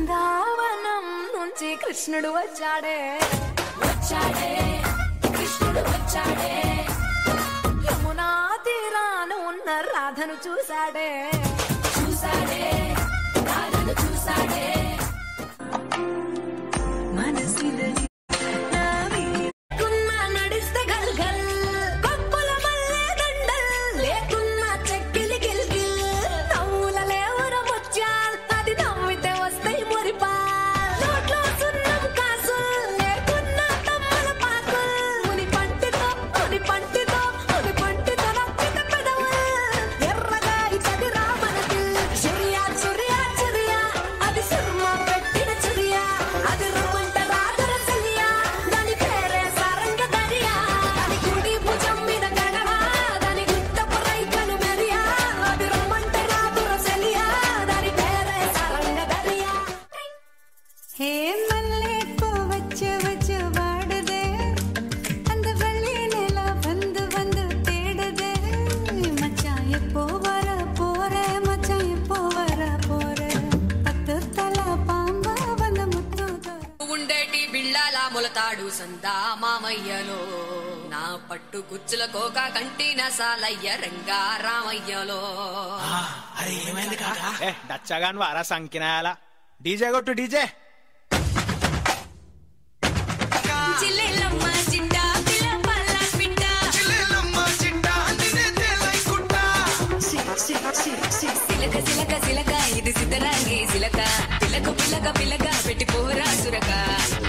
బృందావనం నుంచి కృష్ణుడు వచ్చాడే వచ్చాడే కృష్ణుడు వచ్చాడే యమునా తీరాన ఉన్న రాధను చూశాడే చూశాడే రాధను చూశాడే మనసిదని నడిస్తే గల్ గల్ కొప్పుల మల్లె దండల్ లేకున్నా చెక్కిలి గిల్ గిల్ నవ్వుల లేవర ముత్యాల్ అది నవ్వితే వస్తాయి మురిపాల్ నోట్లో సున్నం కాసుల్ లేకున్నా తమ్మల పాకుల్ ముని పంటితో నవ్వితే పెదవుల్ ఎర్రగా ఇతది రామనకి చురియా చురియా చురియా అది సుర్మా పెట్టిన చురియా అది రమ్మంట రాధర సలియా దాని పేరే సారంగ దరియా అది కుడి భుజం మీద గడవా దాని గుత్తపు రైకను మెరియా అది రమ్మంట రాధర సలియా దాని పేరే సారంగ దరియా హే మల్లె పూ వచ్చే వచ్చే వాడదే அந்த வெள்ளி நில வந்து வந்து தேடுதே மச்சான் எப்போ வர போறே மச்சான் எப்போ வர போறே பத்து தலை பாம்பா வந்த முத்து ఉండేటి బిళ్ళాల మొలతాడు సందా మామయ్యలో నా పట్టు గుచ్చుల కోక కంటిన సాలయ్య రంగా రామయ్యలో అరే ఏమైంది కాకా డచ్చగాను వారా సంకినాయాల డీజే కొట్టు డీజే చిల్లెలమ్మ చిండా పిల్ల పల్ల పిట్ట చిల్లెలమ్మ చిట్టా నిన్నే తేలై కుట్టా సిలక సిలక సిలక ఇది సిద్ధరాంగి సిలక పిల్లక పిల్లక పిల్లక పెట్టి పోరా సురక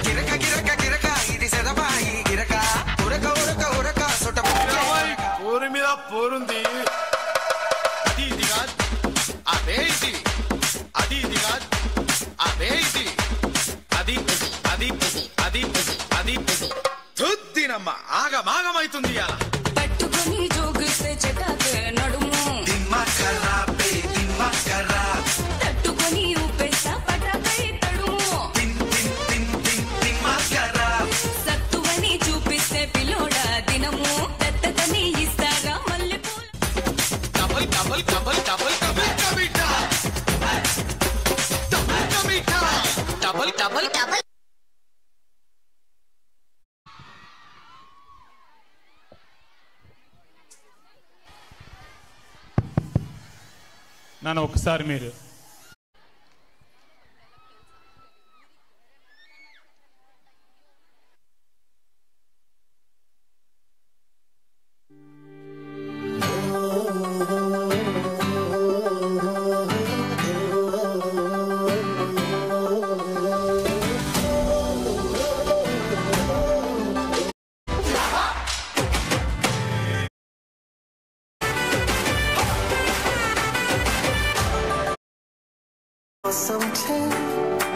గిరక గిరక గిరక ఇది సెదబాయి గిరక ఉరక ఉరక ఉరక సొట పోరు మీద పోరుంది అది ఇది కాదు అదే ఇది అది ఇది కాదు అదే ఇది అది అది అది అది తుద్దినమ్మ ఆగమాగమైతుంది ఇయాల పట్టుకొని జోగిస్తే చెటాకే నడుము తట్టుకొని ఊపేసా పటాకై తడుము సత్తువని చూపిస్తే పిల్లోడా దినము దత్తతని ఇస్తాగా మల్లెపూల double double double double double కమిటా డబల్ కమిటా డబల్ డబల్ డబల్ నన్ను ఒకసారి మీరు Some